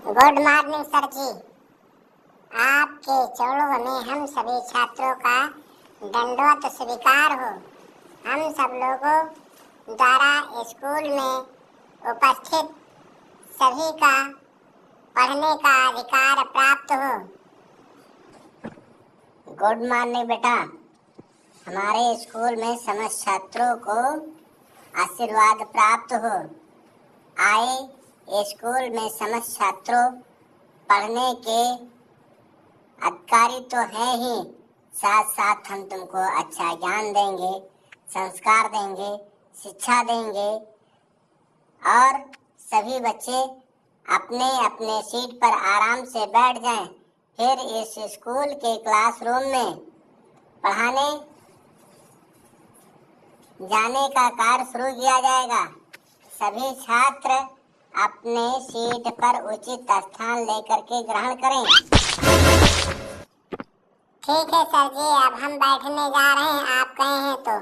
Good morning sir जी। आपके चरणों में हम सभी छात्रों का दंडवत स्वीकार हो। हम सब लोगों द्वारा स्कूल में उपस्थित सभी का पढ़ने का अधिकार प्राप्त हो। गुड मॉर्निंग बेटा। हमारे स्कूल में समस्त छात्रों को आशीर्वाद प्राप्त हो। आए स्कूल में समस्त छात्रों पढ़ने के अधिकारी तो हैं ही, साथ साथ हम तुमको अच्छा ज्ञान देंगे, संस्कार देंगे, शिक्षा देंगे और सभी बच्चे अपने अपने सीट पर आराम से बैठ जाएं। फिर इस स्कूल के क्लासरूम में पढ़ाने जाने का कार्य शुरू किया जाएगा। सभी छात्र अपने सीट पर उचित स्थान लेकर के ग्रहण करें। ठीक है सर जी, अब हम बैठने जा रहे हैं, आप कहे हैं तो।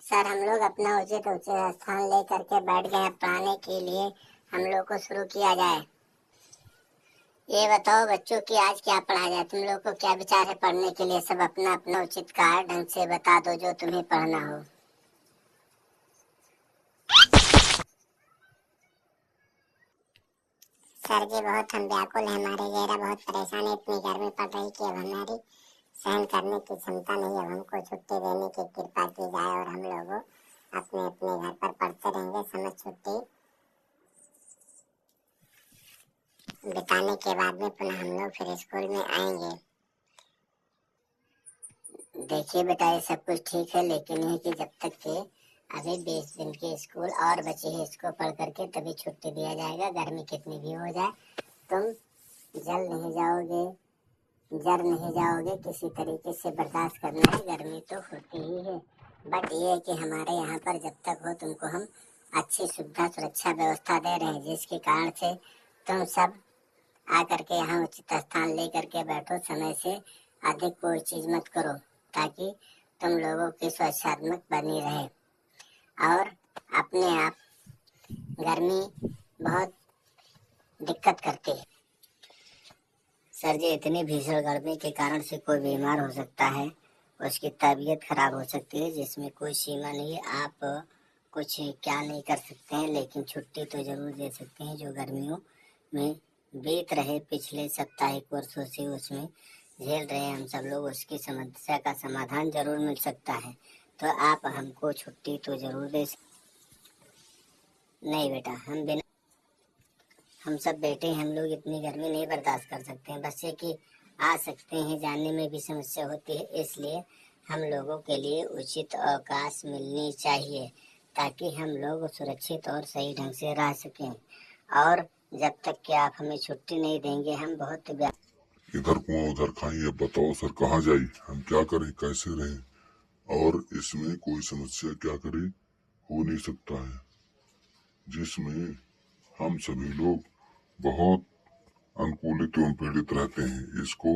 सर, हम लोग अपना उचित स्थान ले करके बैठ गए हैं पढ़ाने के लिए। हम लोग को शुरू किया जाए। ये बताओ बच्चों की आज क्या पढ़ा जाए? तुम लोग को क्या विचार है पढ़ने के लिए? सब अपना अपना उचित कार्य ढंग से बता दो जो तुम्हें पढ़ना हो। सर जी, बहुत हम व्याकुल हैं, हमारे चेहरा बहुत परेशान है। इतनी गर्मी पड़ रही कि अब हमारी सहन करने की क्षमता नहीं। अब हमको छुट्टी देने की कृपा की जाए और हम लोग अपने अपने घर पर पढ़ते रहेंगे। समझ छुट्टी बिताने के बाद में पुनः हम लोग फिर स्कूल में आएंगे। देखिए बेटा, ये सब कुछ ठीक है, लेकिन ये कि जब तक के अभी 20 दिन के स्कूल और बचे हैं, इसको पढ़ करके तभी छुट्टी दिया जाएगा। गर्मी कितनी भी हो जाए, तुम जल नहीं जाओगे, जर नहीं जाओगे, किसी तरीके से बर्दाश्त करना है। गर्मी तो होती ही है, बट ये है कि हमारे यहाँ पर जब तक हो तुमको हम अच्छी सुविधा सुरक्षा व्यवस्था दे रहे हैं, जिसके कारण से तुम सब आकर के यहाँ उचित स्थान ले करके बैठो। समय से अधिक कोई चीज मत करो, ताकि तुम लोगों की सुरक्षात्मक बनी रहे। और अपने आप गर्मी बहुत दिक्कत करती है। सर जी, इतनी भीषण गर्मी के कारण से कोई बीमार हो सकता है, उसकी तबीयत खराब हो सकती है, जिसमें कोई सीमा नहीं है। आप कुछ क्या नहीं कर सकते हैं, लेकिन छुट्टी तो जरूर दे सकते हैं। जो गर्मियों में बीत रहे पिछले साप्ताहिक वर्षों से उसमें झेल रहे हम सब लोग, उसकी समस्या का समाधान जरूर मिल सकता है। तो आप हमको छुट्टी तो जरूर दे नहीं बेटा, हम सब बेटे हम लोग इतनी गर्मी नहीं बर्दाश्त कर सकते हैं। बस ये कि आ सकते हैं, जाने में भी समस्या होती है, इसलिए हम लोगों के लिए उचित अवकाश मिलनी चाहिए, ताकि हम लोग सुरक्षित और सही ढंग से रह सकें। और जब तक कि आप हमें छुट्टी नहीं देंगे, हम बहुत इधर कुआं उधर खाएं। अब बताओ सर, कहाँ जाए, हम क्या करें, कैसे रहें? और इसमें कोई समस्या क्या करें हो नहीं सकता है, जिसमें हम सभी लोग बहुत अनुकूलित एवं पीड़ित रहते हैं। इसको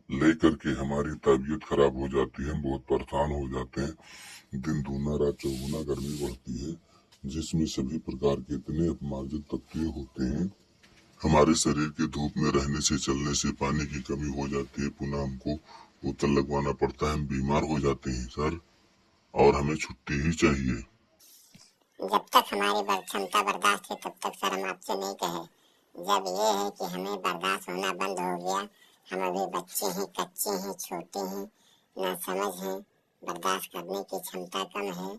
लेकर के हमारी तबीयत खराब हो जाती है, हम बहुत परेशान हो जाते हैं। दिन दूना रात चौगुना गर्मी बढ़ती है, जिसमें सभी प्रकार के इतने अपमार्जित तत्व होते हैं। हमारे शरीर के धूप में रहने से, चलने से पानी की कमी हो जाती है। पुनः हमको बोतल लगवाना पड़ता है, हम बीमार हो जाते हैं सर, और हमें छुट्टी ही चाहिए। जब तक हमारी क्षमता बर्दाश्त है तब तक सर हम आपसे नहीं कहे। जब ये है कि हमें बर्दाश्त होना बंद हो गया, हम अभी बच्चे हैं, कच्चे हैं, छोटे हैं, ना समझ हैं, बर्दाश्त करने की क्षमता कम है।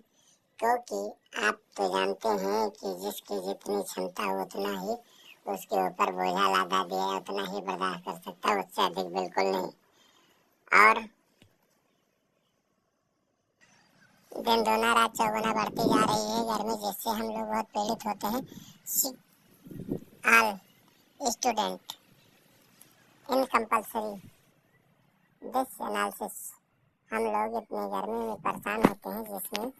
क्योंकि आप तो जानते हैं कि जिसकी जितनी क्षमता हो उतना ही उसके ऊपर बोझा लादा दिया, उतना ही बर्दाश्त कर सकता है, उससे अधिक बिल्कुल नहीं। और दिन दूना रात चौगुना बढ़ती जा रही है गर्मी, जिससे हम लोग बहुत पीड़ित होते हैं। All student in compulsory this analysis, हम लोग इतनी गर्मी में परेशान होते हैं जिसमें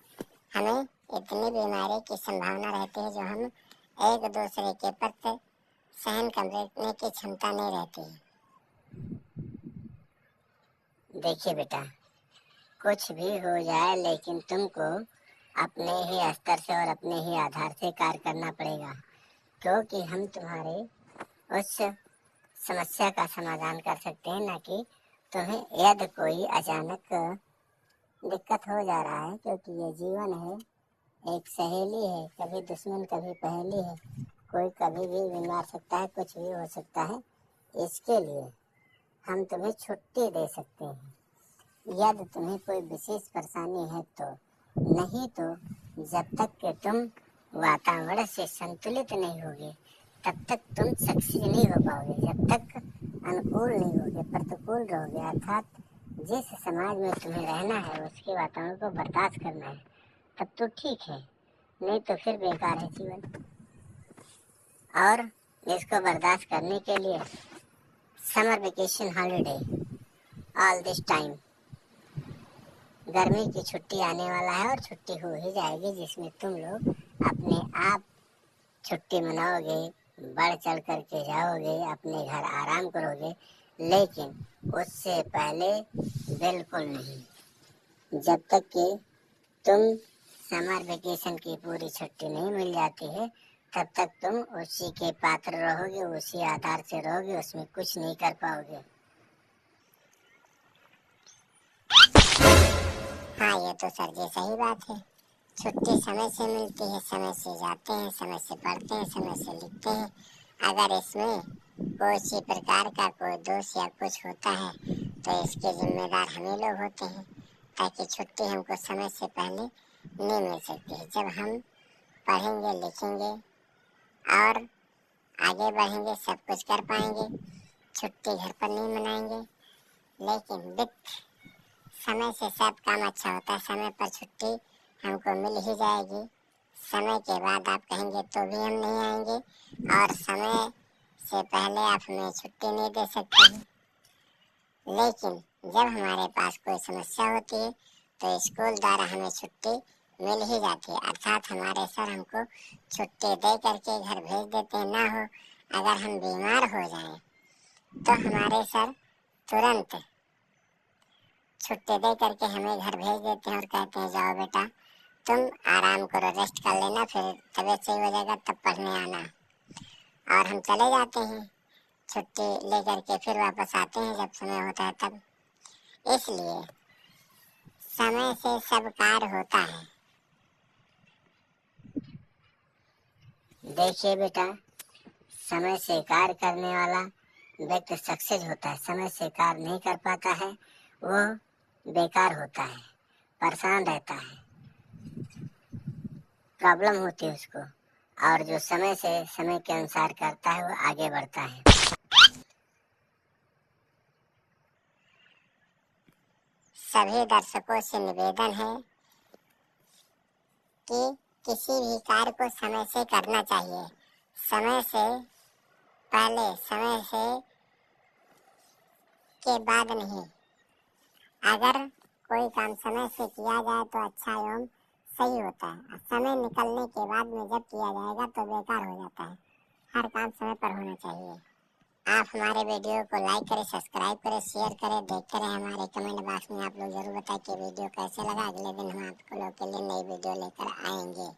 हमें इतनी बीमारी की संभावना रहती है, जो हम एक दूसरे के प्रति सहन करने की क्षमता नहीं रहती है। देखिए बेटा, कुछ भी हो जाए लेकिन तुमको अपने ही स्तर से और अपने ही आधार से कार्य करना पड़ेगा, क्योंकि हम तुम्हारे उस समस्या का समाधान कर सकते हैं, ना कि तुम्हें यदि कोई अचानक दिक्कत हो जा रहा है, क्योंकि ये जीवन है, एक सहेली है, कभी दुश्मन कभी पहेली है, कोई कभी भी बीमार सकता है, कुछ भी हो सकता है। इसके लिए हम तुम्हें छुट्टी दे सकते हैं यदि तुम्हें कोई विशेष परेशानी है तो, नहीं तो जब तक कि तुम वातावरण से संतुलित नहीं होगे तब तक तुम सक्सेस नहीं हो पाओगे। जब तक अनुकूल नहीं होगे, प्रतिकूल रहोगे, अर्थात जिस समाज में तुम्हें रहना है उसके वातावरण को बर्दाश्त करना है, तब तो ठीक है, नहीं तो फिर बेकार है जीवन। और इसको बर्दाश्त करने के लिए summer vacation holiday all this time, गर्मी की छुट्टी आने वाला है और छुट्टी हो ही जाएगी, जिसमें तुम लोग अपने आप छुट्टी मनाओगे, बढ़ चढ़ करके जाओगे, अपने घर आराम करोगे। लेकिन उससे पहले बिल्कुल नहीं, जब तक कि तुम समर वेकेशन की पूरी छुट्टी नहीं मिल जाती है तब तक तुम उसी के पात्र रहोगे, उसी आधार से रहोगे, उसमें कुछ नहीं कर पाओगे। हाँ, ये तो सर जी सही बात है। छुट्टी समय से मिलती है, समय से जाते हैं, समय से पढ़ते हैं, समय से लिखते हैं। अगर इसमें किसी प्रकार का कोई दोष या कुछ होता है तो इसके जिम्मेदार हमें लोग होते हैं, ताकि छुट्टी हमको समय से पहले नहीं मिल सकती है। जब हम पढ़ेंगे, लिखेंगे और आगे बढ़ेंगे, सब कुछ कर पाएंगे, छुट्टी घर पर नहीं मनाएंगे। लेकिन वित्त समय से सब काम अच्छा होता है, समय पर छुट्टी हमको मिल ही जाएगी। समय के बाद आप कहेंगे तो भी हम नहीं आएंगे, और समय से पहले आप हमें छुट्टी नहीं दे सकते हैं। लेकिन जब हमारे पास कोई समस्या होती है तो स्कूल द्वारा हमें छुट्टी मिल ही जाती है, अर्थात हमारे सर हमको छुट्टी दे करके घर भेज देते हैं। ना हो अगर हम बीमार हो जाएं तो हमारे सर तुरंत छुट्टी दे करके हमें घर भेज देते हैं और कहते हैं जाओ बेटा तुम आराम करो, रेस्ट कर लेना, फिर तबीयत सही हो जाएगा तब पढ़ने आना। और हम चले जाते हैं छुट्टी लेकर के, फिर वापस आते हैं जब समय होता है तब। इसलिए समय से सब कार्य होता है। देखिए बेटा, समय से कार्य करने वाला व्यक्ति सक्सेस होता है, समय से कार्य नहीं कर पाता है वो बेकार होता है, परेशान रहता है, प्रॉब्लम होती है उसको। और जो समय से समय के अनुसार करता है वो आगे बढ़ता है। सभी दर्शकों से निवेदन है कि किसी भी कार्य को समय से करना चाहिए, समय से पहले, समय से के बाद नहीं। अगर कोई काम समय से किया जाए तो अच्छा एवं सही होता है। समय निकलने के बाद में जब किया जाएगा तो बेकार हो जाता है। हर काम समय पर होना चाहिए। आप हमारे वीडियो को लाइक करें, सब्सक्राइब करें, शेयर करें, देखते रहें। हमारे कमेंट बॉक्स में आप लोग जरूर बताएं कि वीडियो कैसे लगा। अगले दिन हम आप लोग के लिए नई वीडियो लेकर आएंगे।